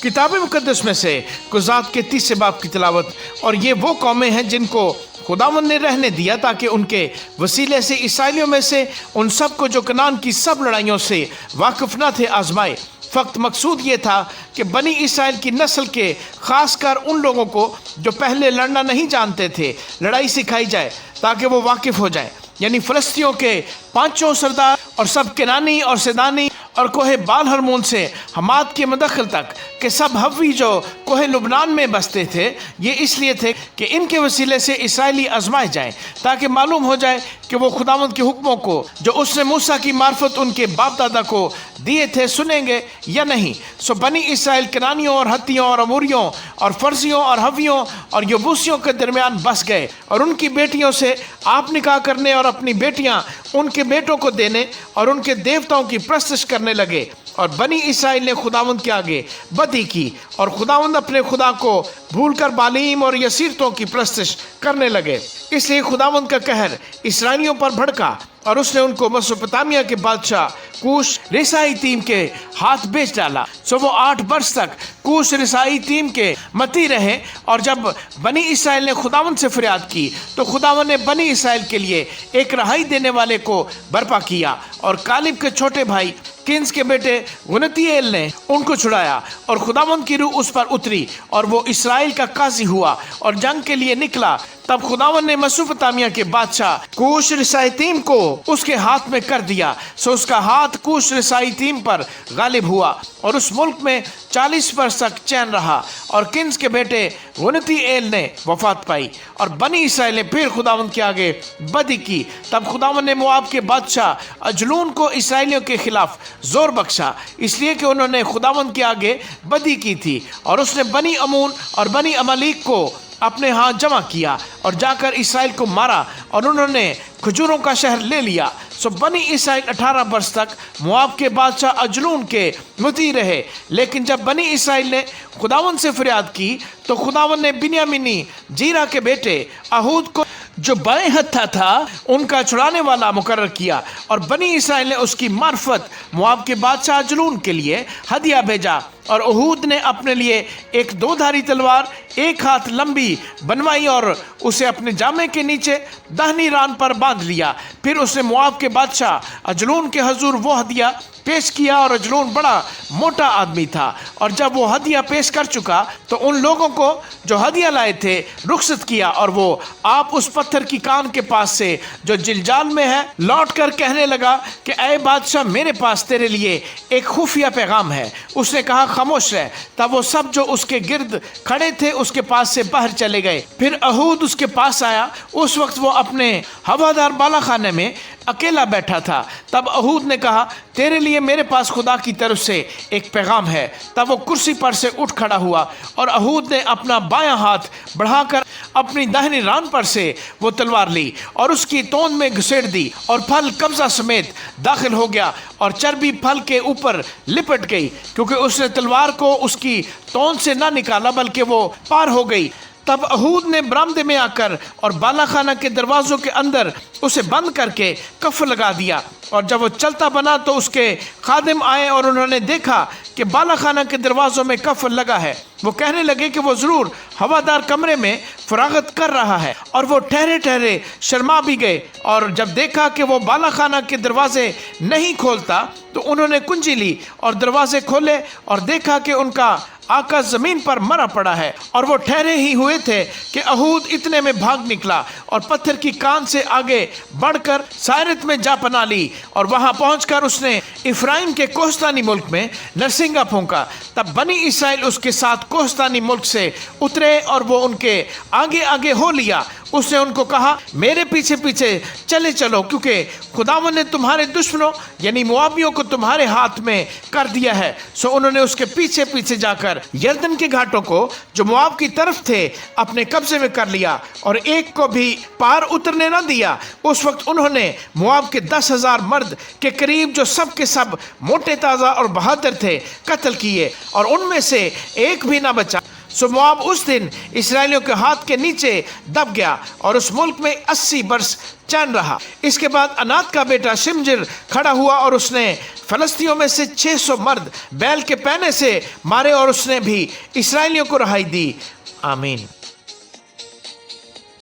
کتاب مقدس میں سے قضات کے 30 باب کی تلاوت۔ اور یہ وہ قومیں ہیں جن کو خداوند نے رہنے دیا تاکہ ان کے وسیلے سے اسرائیلیوں میں سے ان سب کو جو کنعان کی سب لڑائیوں سے واقف نہ تھے آزمائے۔ فقط مقصود یہ تھا کہ بنی اسرائیل کی نسل کے خاص کر ان لوگوں کو جو پہلے لڑنا نہیں جانتے تھے لڑائی سکھائی جائے تاکہ وہ واقف ہو جائیں، یعنی فلسطینیوں کے 5 سردار اور سب کنانی اور سیدانی اور کوہ بال ہرمون سے حماد کے مدخل تک کہ سب ہوی جو کوہ لبنان میں بستے تھے، یہ اس لیے تھے کہ ان کے وسیلے سے اسرائیلی آزمائے جائیں تاکہ معلوم ہو جائے کہ وہ خداوند کے حکموں کو جو اس نے موسیٰ کی معرفت ان کے باپ دادا کو دیے تھے سنیں گے یا نہیں۔ سو بنی اسرائیل کنانیوں اور ہتھیوں اور اموریوں اور فرزیوں اور ہویوں اور یبوسیوں کے درمیان بس گئے اور ان کی بیٹیوں سے آپ نکاح کرنے اور اپنی بیٹیاں ان کے بیٹوں کو دینے اور ان کے دیوتاؤں کی پرستش کرنے لگے۔ اور بنی اسرائیل نے خداوند کے آگے بدی کی اور خداوند اپنے خدا کو بھول کر بالیم اور یسیرتوں کی پرستش کرنے لگے۔ اس لیے خداوند کا قہر اسرائیلیوں پر بھڑکا اور اس نے ان کو میسوپوٹامیہ کے بادشاہ کوش رسائیتیم کے ہاتھ بیچ ڈالا۔ سو وہ 8 برس تک کوش رسائیتیم کے متی رہے۔ اور جب بنی اسرائیل نے خداوند سے فریاد کی تو خداوند نے بنی اسرائیل کے لیے ایک رہائی دینے والے کو برپا کیا، اور کالب کے چھوٹے بھائی کنز کے بیٹے غنتیل نے ان کو چھڑایا، اور خداوند کی روح اس پر اتری اور وہ اسرائیل کا قاضی ہوا اور جنگ کے لیے نکلا۔ تب خداوند نے میسوپوٹامیہ کے بادشاہ کوش رسائیتیم کو اس کے ہاتھ میں کر دیا۔ سو اس کا ہاتھ کوش رسائیتیم پر غالب ہوا اور اس ملک میں 40 برس تک چین رہا، اور کنز کے بیٹے غنتیل نے وفات پائی، اور بنی اسرائیل نے پھر خداوند کے آگے بدی کی۔ تب خداوند نے مواب کے بادشاہ اجلون کو اسرائیلیوں کے خلاف زور بخشا، اس لیے کہ انہوں نے خداوند کے آگے بدی کی تھی، اور اس نے بنی امون اور بنی عمالیق کو اپنے ہاں جمع کیا اور جا کر اسرائیل کو مارا، اور انہوں نے کھجوروں کا شہر لے لیا۔ سو بنی اسرائیل 18 برس تک مواب کے بادشاہ اجلون کے مطیع رہے۔ لیکن جب بنی اسرائیل نے خداوند سے فریاد کی تو خداوند نے بنیامینی جیرا کے بیٹے اہود کو جو بائیں ہتھا تھا ان کا چھڑانے والا مقرر کیا، اور بنی اسرائیل نے اس کی معرفت مواب کے بادشاہ اجلون کے لیے ہدیہ بھیجا۔ اور اہود نے اپنے لیے ایک 2 دھاری تلوار 1 ہاتھ لمبی بنوائی اور اسے اپنے جامے کے نیچے داہنی ران پر باندھ لیا۔ پھر اس نے مواب کے بادشاہ اجلون کے حضور وہ ہدیہ پیش کیا، اور اجلون بڑا موٹا آدمی تھا۔ اور جب وہ ہدیہ پیش کر چکا تو ان لوگوں کو جو ہدیہ لائے تھے رخصت کیا، اور وہ آپ اس پتھر کی کان کے پاس سے جو جلجال میں ہے لوٹ کر کہنے لگا کہ اے بادشاہ، میرے پاس تیرے لیے ایک خفیہ پیغام ہے۔ اس نے کہا خاموش رہ۔ تب وہ سب جو اس کے گرد کھڑے تھے اس کے پاس سے باہر چلے گئے۔ پھر اہود اس کے پاس آیا، اس وقت وہ اپنے ہوادار بالا خانے میں اکیلا بیٹھا تھا۔ تب اہود نے کہا تیرے لیے میرے پاس خدا کی طرف سے ایک پیغام ہے۔ تب وہ کرسی پر سے اٹھ کھڑا ہوا، اور اہود نے اپنا بایاں ہاتھ بڑھا کر اپنی داہنی ران پر سے وہ تلوار لی اور اس کی توند میں گھسیڑ دی، اور پھل قبضہ سمیت داخل ہو گیا، اور چربی پھل کے اوپر لپٹ گئی، کیونکہ اس نے تلوار کو اس کی توند سے نہ نکالا بلکہ وہ پار ہو گئی۔ تب اہود نے برآمدے میں آ کر اور بالا خانہ کے دروازوں کے اندر اسے بند کر کے کف لگا دیا، اور جب وہ چلتا بنا تو اس کے خادم آئے اور انہوں نے دیکھا کہ بالا خانہ کے دروازوں میں کف لگا ہے۔ وہ کہنے لگے کہ وہ ضرور ہوادار کمرے میں فراغت کر رہا ہے، اور وہ ٹھہرے ٹھہرے شرما بھی گئے۔ اور جب دیکھا کہ وہ بالا خانہ کے دروازے نہیں کھولتا تو انہوں نے کنجی لی اور دروازے کھولے، اور دیکھا کہ ان کا آقا زمین پر مرا پڑا ہے، اور وہ ٹھہرے ہی ہوئے تھے کہ اہود اتنے میں بھاگ نکلا اور پتھر کی کان سے آگے بڑھ کر سائرت میں جا پناہ لی، اور وہاں پہنچ کر اس نے افرائیم کے کوہستانی ملک میں نرسنگا پھونکا۔ تب بنی اسرائیل اس کے ساتھ کوہستانی ملک سے اترے اور وہ ان کے آگے آگے ہو لیا۔ اس نے ان کو کہا میرے پیچھے پیچھے چلے چلو، کیونکہ خداوند نے تمہارے دشمنوں یعنی موابیوں کو تمہارے ہاتھ میں کر دیا ہے۔ سو انہوں نے اس کے پیچھے پیچھے جا کر یردن کے گھاٹوں کو جو مواب کی طرف تھے اپنے قبضے میں کر لیا، اور ایک کو بھی پار اترنے نہ دیا۔ اس وقت انہوں نے مواب کے 10,000 مرد کے قریب جو سب کے سب موٹے تازہ اور بہادر تھے قتل کیے، اور ان میں سے ایک بھی نہ بچا۔ سو مواب اس دن اسرائیلیوں کے ہاتھ کے نیچے دب گیا اور اس ملک میں 80 برس چین رہا۔ اس کے بعد انات کا بیٹا شمجر کھڑا ہوا اور اس نے فلسطینیوں میں سے 600 مرد بیل کے پینے سے مارے اور اس نے بھی اسرائیلیوں کو رہائی دی۔ آمین۔